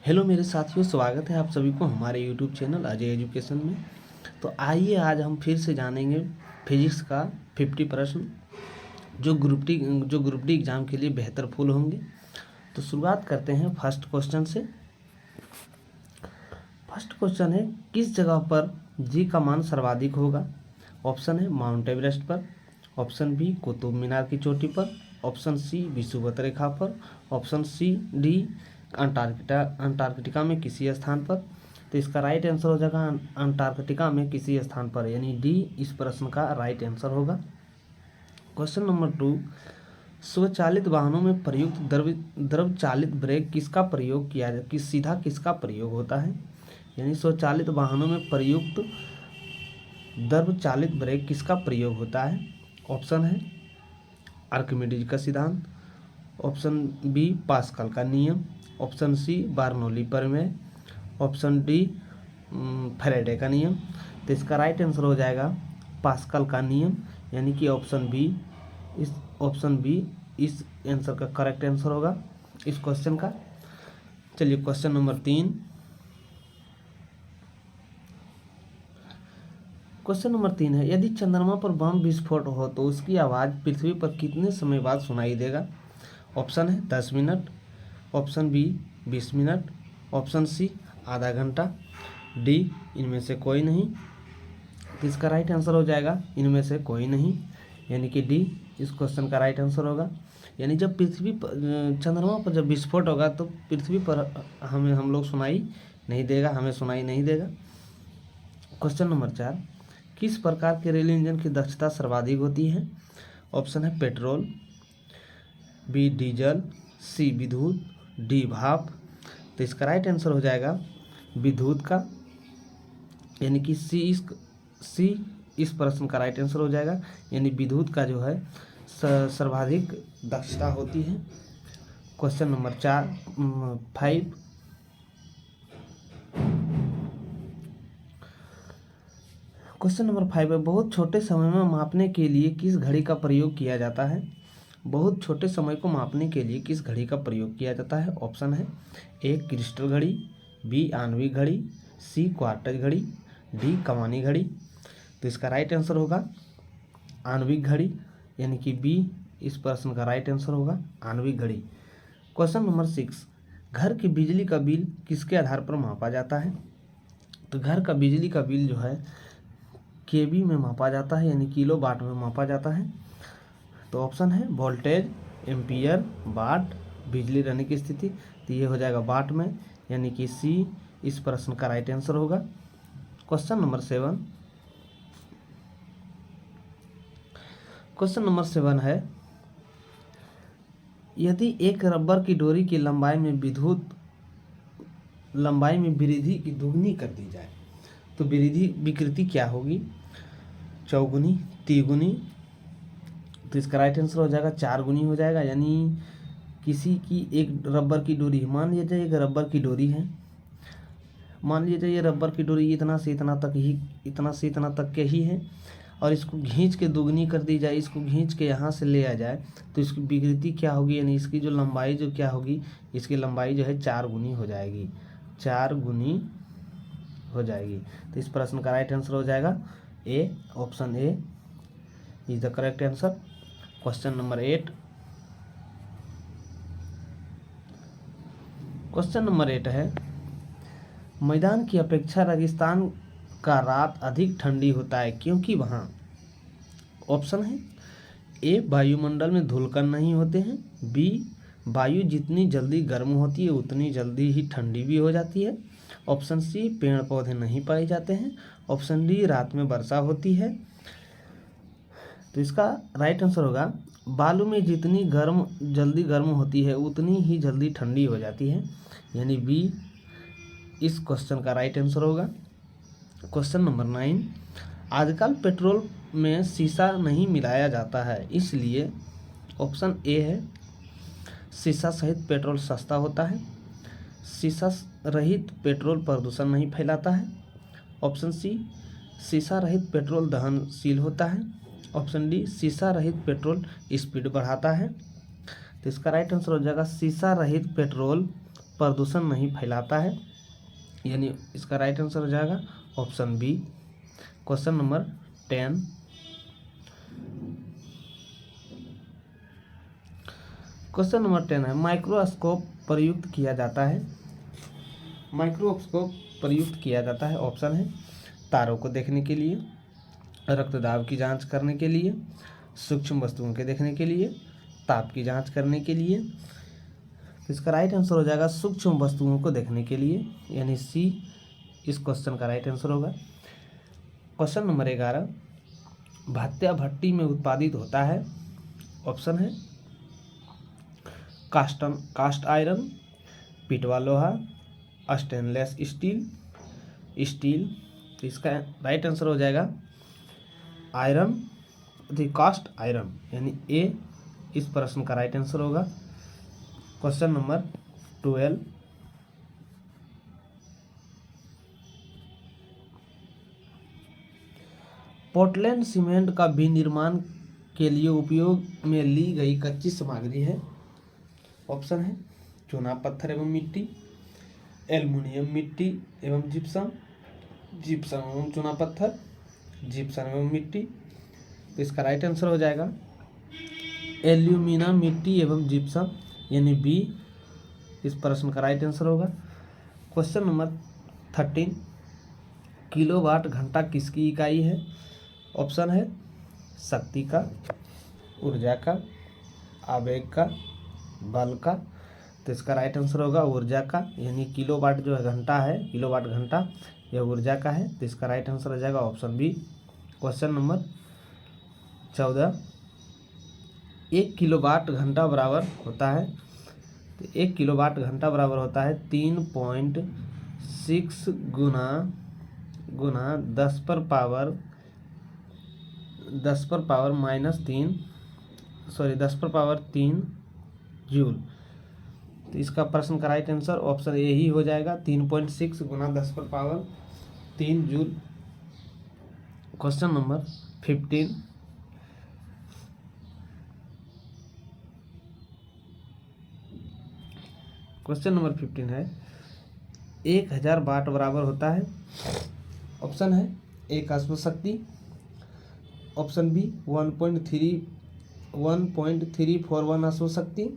Hello मेरे साथियों, स्वागत है आप सभी को हमारे यूट्यूब चैनल अजय एजुकेशन में। तो आइए आज हम फिर से जानेंगे फिजिक्स का 50 प्रश्न जो ग्रुप डी एग्ज़ाम के लिए बेहतर फूल होंगे। तो शुरुआत करते हैं फर्स्ट क्वेश्चन से। फर्स्ट क्वेश्चन है, किस जगह पर जी का मान सर्वाधिक होगा? ऑप्शन है माउंट एवरेस्ट पर, ऑप्शन बी कुतुब मीनार की चोटी पर, ऑप्शन सी विषुवत रेखा पर, ऑप्शन सी डी अंटार्कटिका में किसी स्थान पर। तो इसका राइट आंसर हो जाएगा अंटार्कटिका में किसी स्थान पर, यानी डी इस प्रश्न का राइट आंसर होगा। क्वेश्चन नंबर 2, स्वचालित वाहनों में प्रयुक्त द्रव चालित ब्रेक किसका प्रयोग किसका प्रयोग होता है? यानी स्वचालित वाहनों में प्रयुक्त द्रव चालित ब्रेक किसका प्रयोग होता है? ऑप्शन है आर्किमिडीज का सिद्धांत, ऑप्शन बी पास्कल का नियम, ऑप्शन सी बार्नौली प्रमेय, ऑप्शन डी फैराडे का नियम। तो इसका राइट आंसर हो जाएगा पास्कल का नियम, यानी कि ऑप्शन बी इस आंसर का करेक्ट आंसर होगा इस क्वेश्चन का। चलिए क्वेश्चन नंबर 3। क्वेश्चन नंबर 3 है, यदि चंद्रमा पर बम विस्फोट हो तो उसकी आवाज़ पृथ्वी पर कितने समय बाद सुनाई देगा? ऑप्शन है 10 minute, option B 20 minute, option C आधा घंटा, डी इनमें से कोई नहीं। तो इसका राइट आंसर हो जाएगा इनमें से कोई नहीं, यानी कि डी इस क्वेश्चन का राइट आंसर होगा। यानी जब चंद्रमा पर जब विस्फोट होगा तो पृथ्वी पर हम लोग सुनाई नहीं देगा, हमें सुनाई नहीं देगा। क्वेश्चन नंबर 4, किस प्रकार के रेल इंजन की दक्षता सर्वाधिक होती है? ऑप्शन है पेट्रोल, बी डीजल, सी विद्युत, डी भाप। तो इसका राइट आंसर हो जाएगा विद्युत का, यानी कि सी इस प्रश्न का राइट आंसर हो जाएगा, यानी विद्युत का जो है सर्वाधिक दक्षता होती है। क्वेश्चन नंबर 5, क्वेश्चन नंबर 5 है, बहुत छोटे समय में मापने के लिए किस घड़ी का प्रयोग किया जाता है? बहुत छोटे समय को मापने के लिए किस घड़ी का प्रयोग किया जाता है? ऑप्शन है ए क्रिस्टल घड़ी, बी आणविक घड़ी, सी क्वार्टज घड़ी, डी कमानी घड़ी। तो इसका राइट आंसर होगा आणविक घड़ी, यानी कि बी इस प्रश्न का राइट आंसर होगा आणविक घड़ी। क्वेश्चन नंबर 6, घर की बिजली का बिल किसके आधार पर मापा जाता है? तो घर का बिजली का बिल जो है केबी में मापा जाता है, यानी किलो वाट में मापा जाता है। तो ऑप्शन है वोल्टेज, एम्पियर, वाट, बिजली रहने की स्थिति। तो ये हो जाएगा वाट में, यानी कि सी इस प्रश्न का राइट आंसर होगा। क्वेश्चन नंबर 7, क्वेश्चन नंबर 7 है, यदि एक रबर की डोरी की लंबाई में वृद्धि की दुगनी कर दी जाए तो विकृति क्या होगी? चौगुनी, तिगुनी। तो इसका राइट आंसर हो जाएगा 4 गुनी हो जाएगा, यानी किसी की एक रबर की डोरी, मान लीजिए एक रबर की डोरी है, मान लीजिए ये रबर की डोरी इतना से इतना तक के ही है, और इसको खींच के दुगनी कर दी जाए, इसको खींच के यहाँ से ले आ जाए तो इसकी विकृति क्या होगी? यानी इसकी जो लंबाई जो क्या होगी, इसकी लंबाई जो है 4 गुनी हो जाएगी, 4 गुनी हो जाएगी। तो इस प्रश्न का राइट आंसर हो जाएगा A, option A is the correct answer. Question number 8, question number 8 है, मैदान की अपेक्षा रेगिस्तान का रात अधिक ठंडी होता है क्योंकि वहाँ? ऑप्शन है ए वायुमंडल में धूलकण नहीं होते हैं, बी वायु जितनी जल्दी गर्म होती है उतनी जल्दी ही ठंडी भी हो जाती है, ऑप्शन सी पेड़ पौधे नहीं पाए जाते हैं, ऑप्शन डी रात में वर्षा होती है। तो इसका राइट आंसर होगा बालू में जितनी जल्दी गर्म होती है उतनी ही जल्दी ठंडी हो जाती है, यानी बी इस क्वेश्चन का राइट आंसर होगा। क्वेश्चन नंबर 9, आजकल पेट्रोल में शीशा नहीं मिलाया जाता है, इसलिए ऑप्शन ए है शीशा सहित पेट्रोल सस्ता होता है, शीशा रहित पेट्रोल प्रदूषण नहीं फैलाता है, ऑप्शन सी शीशा रहित पेट्रोल दहनशील होता है, ऑप्शन डी शीशा रहित पेट्रोल स्पीड बढ़ाता है। तो इसका राइट आंसर हो जाएगा शीशा रहित पेट्रोल प्रदूषण नहीं फैलाता है, यानी इसका राइट आंसर हो जाएगा option B. Question number 10। Question number 10 है, माइक्रोस्कोप प्रयुक्त किया जाता है। माइक्रोस्कोप प्रयुक्त किया जाता है, ऑप्शन है तारों को देखने के लिए, रक्तदाब की जांच करने के लिए, सूक्ष्म वस्तुओं के देखने के लिए, ताप की जांच करने के लिए। तो इसका राइट आंसर हो जाएगा सूक्ष्म वस्तुओं को देखने के लिए, यानी सी इस क्वेश्चन का राइट आंसर होगा। क्वेश्चन नंबर 11, भत्या भट्टी में उत्पादित होता है, ऑप्शन है कास्ट आयरन, पिटवा लोहा, स्टेनलेस स्टील। तो इसका राइट आंसर हो जाएगा आयरन, कास्ट आयरन, यानी ए इस प्रश्न का राइट आंसर होगा। क्वेश्चन नंबर 12, पोर्टलैंड सीमेंट का विनिर्माण के लिए उपयोग में ली गई कच्ची सामग्री है, ऑप्शन है चूना पत्थर एवं मिट्टी, एल्युमिनियम मिट्टी एवं जिप्सम एवं चूना पत्थर, जिप्सम एवं मिट्टी। तो इसका राइट आंसर हो जाएगा एल्यूमिनियम मिट्टी एवं जिप्सम, यानी बी इस प्रश्न का राइट आंसर होगा। क्वेश्चन नंबर 13, किलोवाट घंटा किसकी इकाई है, ऑप्शन है शक्ति का, ऊर्जा का, आवेग का, बल का। तो इसका राइट आंसर होगा ऊर्जा का, यानी किलोवाट जो है घंटा है, किलोवाट घंटा यह ऊर्जा का है। तो इसका राइट आंसर हो जाएगा option B. Question number 14, 1 kilowatt घंटा बराबर होता है, तो 1 किलोवाट घंटा बराबर होता है 3.6 गुना 10 पर पावर -3 जूल। तो इसका प्रश्न का राइट आंसर ऑप्शन ए ही हो जाएगा, 3.6 गुना 10 पर power 3 joule. Question number 15, question number 15 है, 1000 वाट बराबर होता है, ऑप्शन है एक अश्व शक्ति, ऑप्शन बी 1.341 अश्व शक्ति,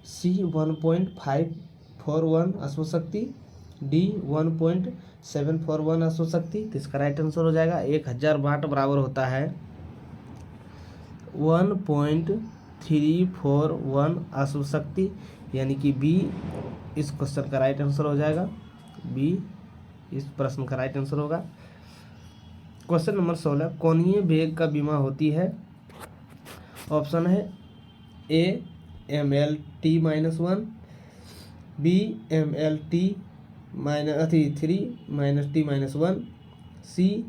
सी 1.541 अश्व शक्ति, डी 1.741 अश्व शक्ति। तो इसका राइट आंसर हो जाएगा 1000 वाट बराबर होता है 1.341 अश्व शक्ति, यानी कि बी इस क्वेश्चन का राइट आंसर हो जाएगा, बी इस प्रश्न का राइट आंसर होगा। क्वेश्चन नंबर 16, कोणीय वेग का बीमा होती है, ऑप्शन है A MLT-1, B MLT-3-T-1, C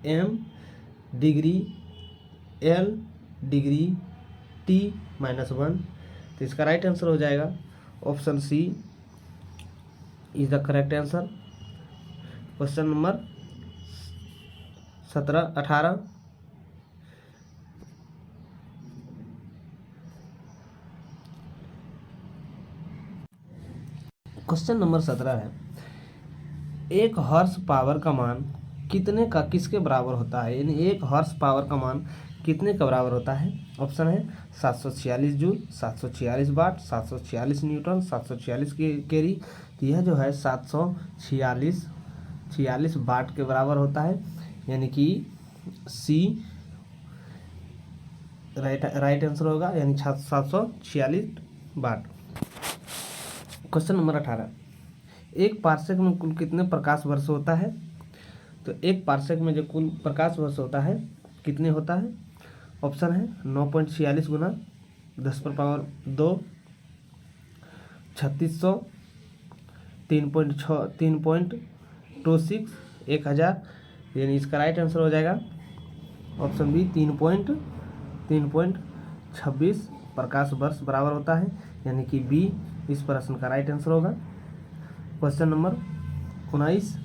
M degree L degree T-1। तो इसका राइट आंसर हो जाएगा option C is the correct answer. Question number 18, question number 17 है, 1 हॉर्स पावर का मान किसके बराबर होता है, यानी 1 हॉर्स पावर का मान कितने का बराबर होता है। ऑप्शन है 746 जूल, 746 वाट, 746 न्यूटन, 746 केरी। तो यह जो है 746 वाट के बराबर होता है, यानी कि सी राइट आंसर होगा, यानी 746 वाट। क्वेश्चन नंबर 18, एक पार्सेक में कुल कितने प्रकाश वर्ष होता है। तो एक पार्सेक में जो कुल प्रकाश वर्ष होता है कितने होता है। ऑप्शन है 9.46 गुना 10 पर पावर 2, 3600, 3.26, 1000। यानी इसका राइट आंसर हो जाएगा ऑप्शन बी 3.26 प्रकाश वर्ष बराबर होता है, यानी कि बी इस प्रश्न का राइट आंसर होगा। क्वेश्चन नंबर 19,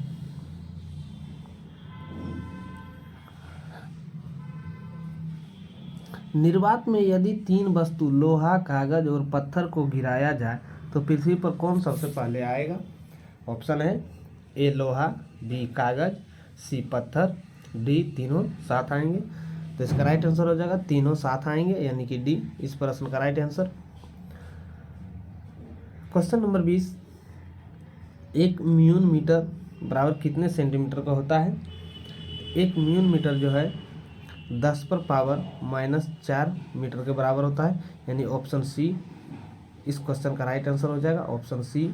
निर्वात में यदि 3 वस्तु लोहा, कागज और पत्थर को गिराया जाए तो पृथ्वी पर कौन सबसे पहले आएगा? ऑप्शन है ए लोहा, बी कागज, सी पत्थर, डी तीनों साथ आएंगे। तो इसका राइट आंसर हो जाएगा तीनों साथ आएंगे, यानी कि डी इस प्रश्न का राइट आंसर। क्वेश्चन नंबर 20, 1 म्यून मीटर बराबर कितने सेंटीमीटर का होता है? 1 म्यून मीटर जो है 10⁻⁻4 मीटर के बराबर होता है, यानी ऑप्शन सी इस क्वेश्चन का राइट आंसर हो जाएगा, option C.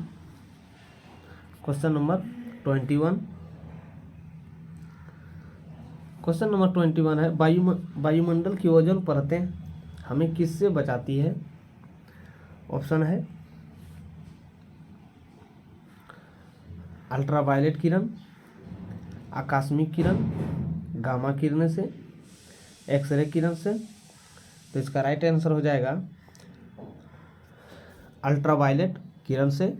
Question number 21, question number 21 है वायुमंडल की ओजोन परतें हमें किससे बचाती है? ऑप्शन है अल्ट्रावायलेट किरण, आकस्मिक किरण, गामा किरण से, एक्सरे किरण से। तो इसका राइट आंसर हो जाएगा अल्ट्रावायलेट किरण से,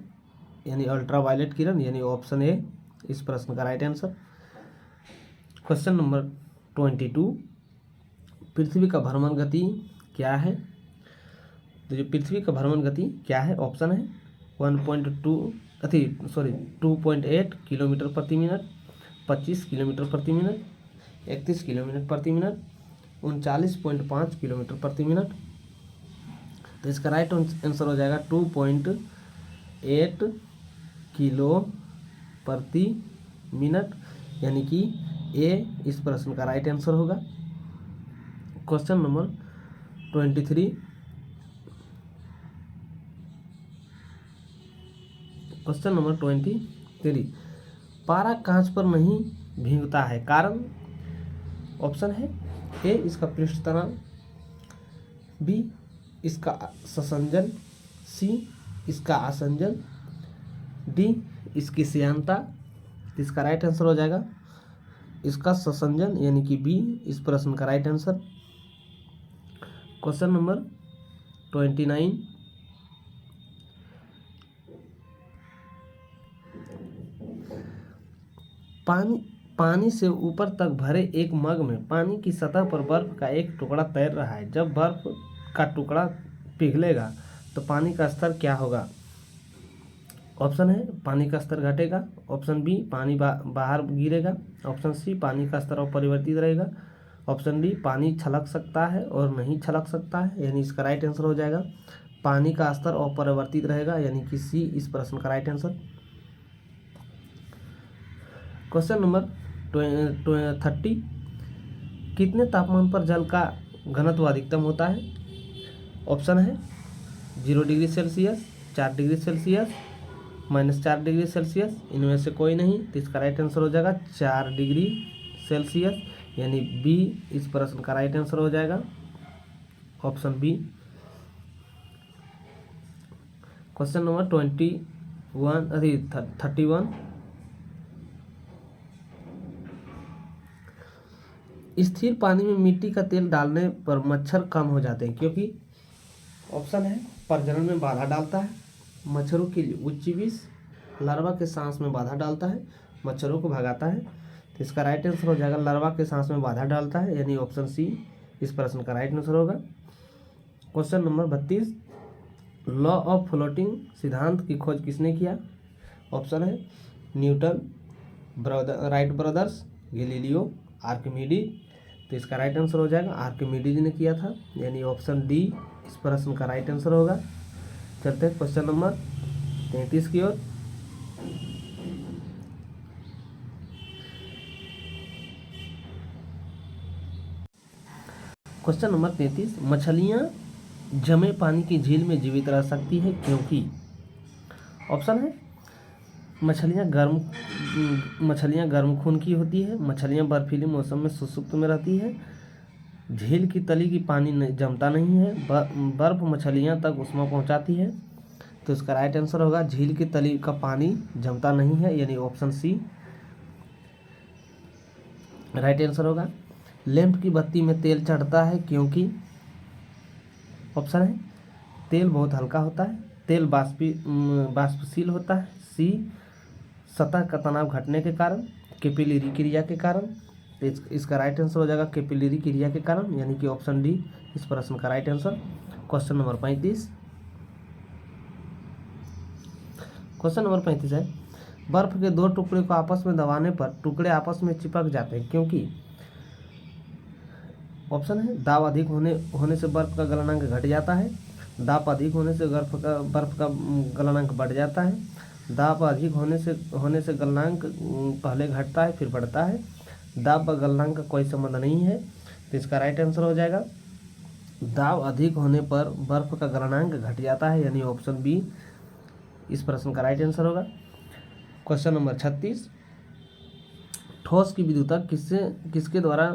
यानी अल्ट्रावायलेट किरण, यानी ऑप्शन ए इस प्रश्न का राइट आंसर। क्वेश्चन नंबर 22, पृथ्वी का भ्रमण गति क्या है? तो जो पृथ्वी का भ्रमण गति क्या है? ऑप्शन है 2.8 किलोमीटर प्रति मिनट, 25 किलोमीटर प्रति मिनट, 31 किलोमीटर प्रति मिनट, 39.5 किलोमीटर प्रति मिनट। तो इसका राइट आंसर हो जाएगा 2.8 किलो प्रति मिनट, यानी कि ए इस प्रश्न का राइट आंसर होगा। क्वेश्चन नंबर 23, क्वेश्चन नंबर 23, पारा कांच पर नहीं भीगता है, कारण? ऑप्शन है ए इसका पृष्ठ तनाव, बी इसका ससंजन, सी इसका आसंजन, डी इसकी श्यानता। इसका राइट आंसर हो जाएगा इसका ससंजन, यानी कि बी इस प्रश्न का राइट आंसर। क्वेश्चन नंबर 29, पानी से ऊपर तक भरे एक मग में पानी की सतह पर बर्फ का एक टुकड़ा तैर रहा है। जब बर्फ का टुकड़ा पिघलेगा तो पानी का स्तर क्या होगा? ऑप्शन है पानी का स्तर घटेगा, ऑप्शन बी पानी बाहर गिरेगा, ऑप्शन सी पानी का स्तर अपरिवर्तित रहेगा, ऑप्शन डी पानी छलक सकता है और नहीं छलक सकता है, यानी इसका राइट आंसर हो जाएगा पानी का स्तर अपरिवर्तित रहेगा, यानी कि सी इस प्रश्न का राइट आंसर। क्वेश्चन नंबर 30, कितने तापमान पर जल का घनत्व अधिकतम होता है? ऑप्शन है 0 degree Celsius, 4 degree Celsius, -4 degree Celsius, इनमें से कोई नहीं। तो इसका राइट आंसर हो जाएगा 4 डिग्री सेल्सियस, यानी बी इस प्रश्न का राइट आंसर हो जाएगा, ऑप्शन बी। क्वेश्चन नंबर 31, स्थिर पानी में मिट्टी का तेल डालने पर मच्छर कम हो जाते हैं, क्योंकि ऑप्शन है प्रजनन में बाधा डालता है, मच्छरों के लिए उच्च विष, लार्वा के सांस में बाधा डालता है, मच्छरों को भगाता है। तो इसका राइट आंसर हो जाएगा लार्वा के सांस में बाधा डालता है, यानी ऑप्शन सी इस प्रश्न का राइट आंसर होगा। Question number 32, law of floating सिद्धांत की खोज किसने किया? ऑप्शन है Newton, Wright brothers, Galileo, Archimedes. तो इसका राइट आंसर हो जाएगा आर्किमिडीज ने किया था, यानी ऑप्शन डी इस प्रश्न का राइट आंसर होगा। चलते हैं क्वेश्चन नंबर 33 की ओर। क्वेश्चन नंबर 33, मछलियां जमे पानी की झील में जीवित रह सकती है क्योंकि? ऑप्शन है मछलियां गर्म खून की होती है, मछलियां बर्फीली मौसम में सुसुप्त में रहती है, झील की तली की पानी जमता नहीं है, बर्फ मछलियां तक उष्मा पहुंचाती है। तो इसका राइट आंसर होगा झील की तली का पानी जमता नहीं है, यानी ऑप्शन सी राइट आंसर होगा। लैंप की बत्ती में तेल चढ़ता है क्योंकि? ऑप्शन है तेल बहुत हल्का होता है, तेल बाष्पशील होता है, सी सतह का तनाव घटने के कारण, कैपिलरी क्रिया के कारण। तो इसका राइट आंसर हो जाएगा कैपिलरी क्रिया के कारण, यानी कि ऑप्शन डी इस प्रश्न का right answer. Question number 35, question number 35 है, बर्फ के दो टुकड़े को आपस में दबाने पर टुकड़े आपस में चिपक जाते हैं क्योंकि। ऑप्शन है, दाब अधिक होने से बर्फ का गलनांक घट जाता है, दाब अधिक होने से बर्फ का गलनांक बढ़ जाता है, दाब अधिक होने से गलनांक पहले घटता है फिर बढ़ता है, दाब व गलनांक का कोई संबंध नहीं है। तो इसका राइट आंसर हो जाएगा दाब अधिक होने पर बर्फ का गलनांक घट जाता है, यानी ऑप्शन बी इस प्रश्न का राइट आंसर होगा। क्वेश्चन नंबर 36, ठोस की विद्युतता किसके द्वारा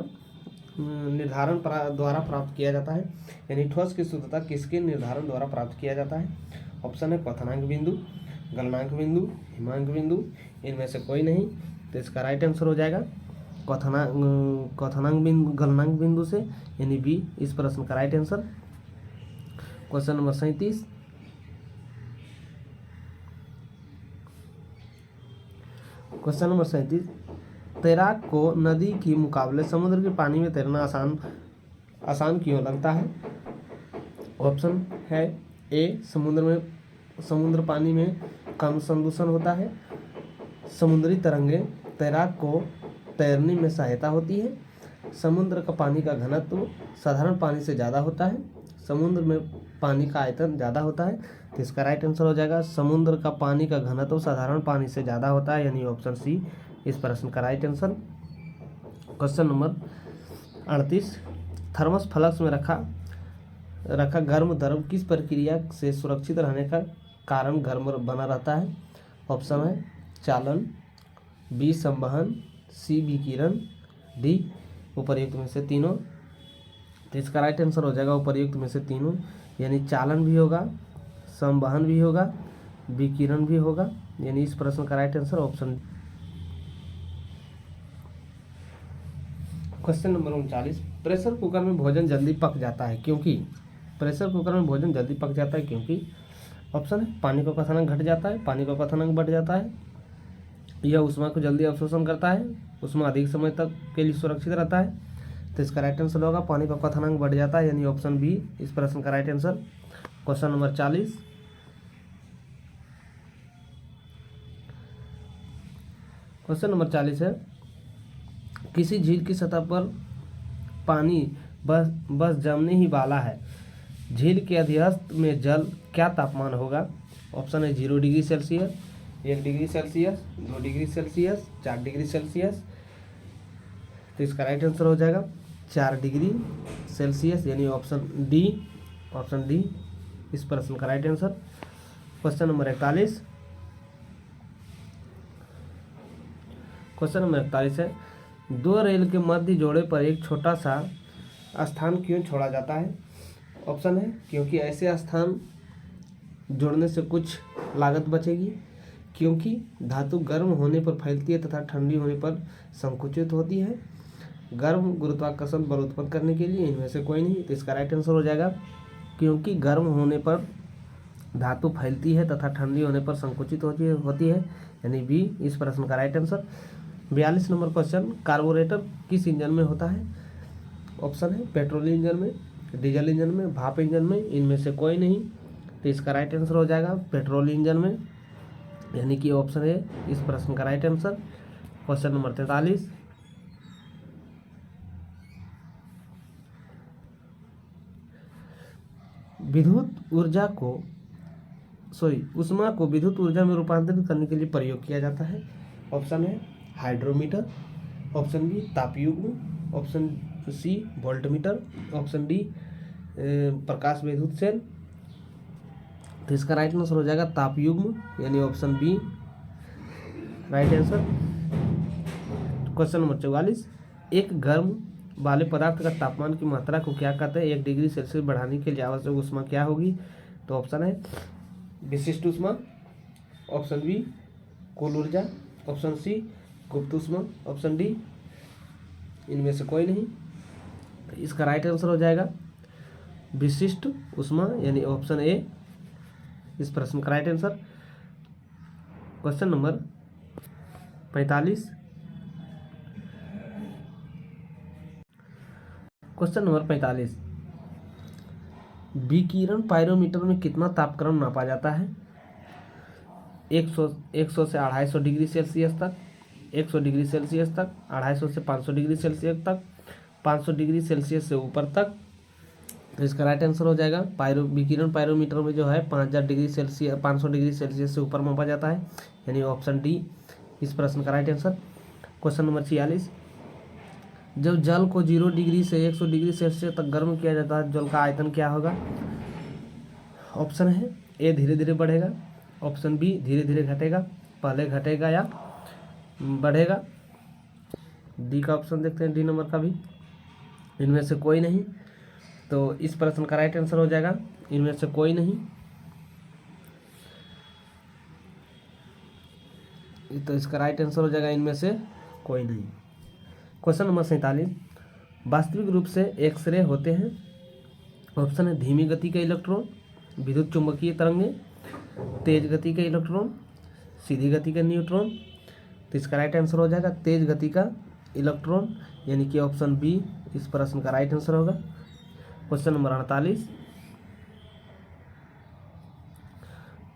द्वारा प्राप्त किया जाता है, यानी ठोस की शुद्धता किसके निर्धारण द्वारा प्राप्त किया जाता है। ऑप्शन है क्वथनांक बिंदु, गलनांक बिंदु, हिमांक बिंदु, इनमें से कोई नहीं। तो इसका राइट आंसर हो जाएगा क्वथनांक बिंदु, गलनांक बिंदु से, यानी बी इस प्रश्न का right answer. Question number 37, question number 37, तैराक को नदी के मुकाबले समुद्र के पानी में तैरना आसान क्यों लगता है। ऑप्शन है, ए समुद्र पानी में कम संदूषण होता है, समुद्री तरंगें तैराक को तैरने में सहायता होती है, समुद्र का पानी का घनत्व साधारण पानी से ज़्यादा होता है, समुद्र में पानी का आयतन ज़्यादा होता है। तो इसका राइट आंसर हो जाएगा समुद्र का पानी का घनत्व साधारण पानी से ज़्यादा होता है, यानी ऑप्शन सी इस प्रश्न का right answer. Question number 38, thermos flux में रखा गर्म द्रव किस प्रक्रिया से सुरक्षित रहने का कारण गर्म बना रहता है। ऑप्शन है चालन, बी संवहन, सी विकिरण, डी उपर्युक्त में से तीनों। तो इसका राइट आंसर हो जाएगा उपर्युक्त में से तीनों, यानी चालन भी होगा, संवहन भी होगा, विकिरण भी होगा, यानी इस प्रश्न का right answer option. Question number 39, pressure cooker में भोजन जल्दी पक जाता है क्योंकि। प्रेशर कुकर में भोजन जल्दी पक जाता है क्योंकि। ऑप्शन है, पानी का क्वथनांक घट जाता है, पानी का क्वथनांक बढ़ जाता है, यह ऊष्मा को जल्दी अवशोषण करता है, ऊष्मा अधिक समय तक के लिए सुरक्षित रहता है। तो इसका राइट आंसर होगा पानी का क्वथनांक बढ़ जाता है, यानी ऑप्शन बी इस प्रश्न का right answer. Question number 40, question number 40 है, किसी झील की सतह पर पानी बस जमने ही वाला है, झील के अधीनस्थ में जल क्या तापमान होगा। ऑप्शन है 0 degree Celsius, 1 degree Celsius, 2 degree Celsius, 4 degree Celsius. तो इसका राइट आंसर हो जाएगा 4 डिग्री सेल्सियस, यानी ऑप्शन डी इस प्रश्न का right answer. Question number 41, question number 41 है, दो रेल के मध्य जोड़े पर एक छोटा सा स्थान क्यों छोड़ा जाता है। ऑप्शन है, क्योंकि ऐसे स्थान जोड़ने से कुछ लागत बचेगी, क्योंकि धातु गर्म होने पर फैलती है तथा ठंडी होने पर संकुचित होती है, गर्म गुरुत्वाकर्षण बल उत्पन्न करने के लिए, इनमें से कोई नहीं। तो इसका राइट आंसर हो जाएगा क्योंकि गर्म होने पर धातु फैलती है तथा ठंडी होने पर संकुचित होती है, यानी बी इस प्रश्न का right answer. 42 number question, carburettor किस इंजन में होता है। ऑप्शन है पेट्रोल इंजन में, डीजल इंजन में, भाप इंजन में, इनमें से कोई नहीं। तो इसका राइट आंसर हो जाएगा पेट्रोल इंजन में, यानी कि ऑप्शन है इस प्रश्न का राइट आंसर। क्वेश्चन नंबर 43, ऊष्मा को विद्युत ऊर्जा में रूपांतरित करने के लिए प्रयोग किया जाता है। ऑप्शन है हाइड्रोमीटर, ऑप्शन बी तापयुग्म, option C voltmeter, option D प्रकाश विद्युत सेल। तो इसका राइट आंसर हो जाएगा तापयुग्म, यानी option B right answer. Question number 44, एक गर्म वाले पदार्थ का तापमान की मात्रा को क्या कहते हैं। 1 डिग्री सेल्सियस बढ़ाने के लिए आवश्यक ऊष्मा क्या होगी। तो ऑप्शन है विशिष्ट ऊष्मा, ऑप्शन बी कुल ऊर्जा, ऑप्शन सी गुप्त ऊष्मा, ऑप्शन डी इनमें से कोई नहीं। तो इसका राइट आंसर हो जाएगा विशिष्ट ऊष्मा, यानी ऑप्शन ए इस प्रश्न का right answer. Question number 45, question number 45, विकिरण पाइरोमीटर में कितना तापक्रम नापा जाता है। 100 से 250 डिग्री सेल्सियस तक, 100 डिग्री सेल्सियस तक, 250 से 500 डिग्री सेल्सियस तक, 500 डिग्री सेल्सियस से ऊपर तक। तो इसका राइट आंसर हो जाएगा विकिरण पायरोमीटर में जो है 5000 डिग्री सेल्सियस 500 डिग्री सेल्सियस से ऊपर मापा जाता है, यानी ऑप्शन डी इस प्रश्न का राइट आंसर। क्वेश्चन नंबर 46, जब जल को 0 डिग्री से 100 डिग्री सेल्सियस तक गर्म किया जाता है, जल का आयतन क्या होगा? ऑप्शन है ए धीरे धीरे बढ़ेगा, ऑप्शन बी धीरे धीरे घटेगा, पहले घटेगा या बढ़ेगा। डी का ऑप्शन देखते हैं, डी नंबर का भी, इनमें से कोई नहीं। तो इस प्रश्न का राइट आंसर हो जाएगा इनमें से कोई नहीं। तो इसका राइट आंसर हो जाएगा इनमें से कोई नहीं। क्वेश्चन नंबर 47, वास्तविक रूप से एक्सरे होते हैं। ऑप्शन है धीमी गति के इलेक्ट्रॉन, विद्युत चुंबकीय तरंगे, तेज गति के इलेक्ट्रॉन, सीधी गति के न्यूट्रॉन। तो इसका राइट आंसर हो जाएगा तेज गति का इलेक्ट्रॉन, यानी कि ऑप्शन बी इस प्रश्न का राइट आंसर होगा। क्वेश्चन नंबर 48,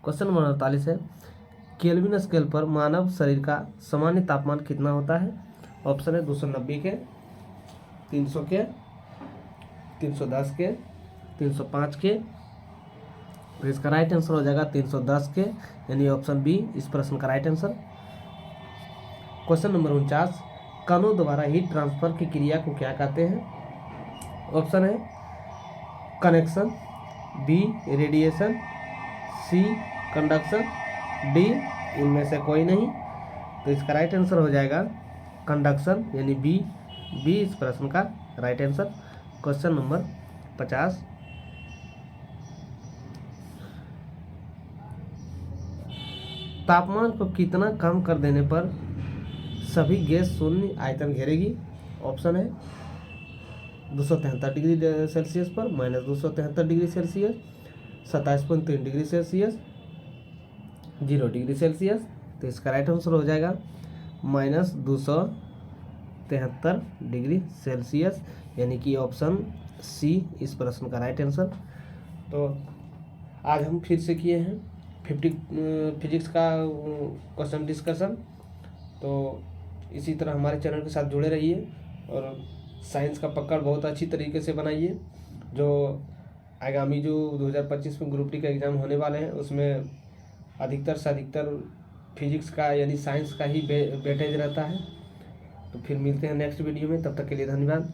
क्वेश्चन नंबर 48 है, केल्विन स्केल पर मानव शरीर का सामान्य तापमान कितना होता है? ऑप्शन है 290 के, 300 के, 310 के, 305 के। तो इसका राइट आंसर हो जाएगा 310 के, यानी ऑप्शन बी इस प्रश्न का राइट आंसर। क्वेश्चन नंबर 49, कणों द्वारा हीट ट्रांसफर की क्रिया को क्या कहते हैं? ऑप्शन है कनेक्शन, बी रेडिएशन, सी कंडक्शन, डी इनमें से कोई नहीं। तो इसका राइट आंसर हो जाएगा कंडक्शन, यानी बी इस प्रश्न का राइट आंसर। क्वेश्चन नंबर 50, तापमान को कितना कम कर देने पर सभी गैस शून्य आयतन घेरेगी? ऑप्शन है 273 डिग्री सेल्सियस पर, -273 degree Celsius, 27.3 degree Celsius, 0 degree Celsius. तो इसका राइट आंसर हो जाएगा -273 डिग्री सेल्सियस, यानी कि ऑप्शन सी इस प्रश्न का राइट आंसर। तो आज हम फिर से किए हैं 50 फिजिक्स का क्वेश्चन डिस्कशन। तो इसी तरह हमारे चैनल के साथ जुड़े रहिए और साइंस का पकड़ बहुत अच्छी तरीके से बनाइए। जो आगामी जो 2025 में ग्रुप डी का एग्ज़ाम होने वाले हैं उसमें अधिकतर से अधिकतर फिजिक्स का यानी साइंस का ही वेटेज रहता है। तो फिर मिलते हैं नेक्स्ट वीडियो में, तब तक के लिए धन्यवाद।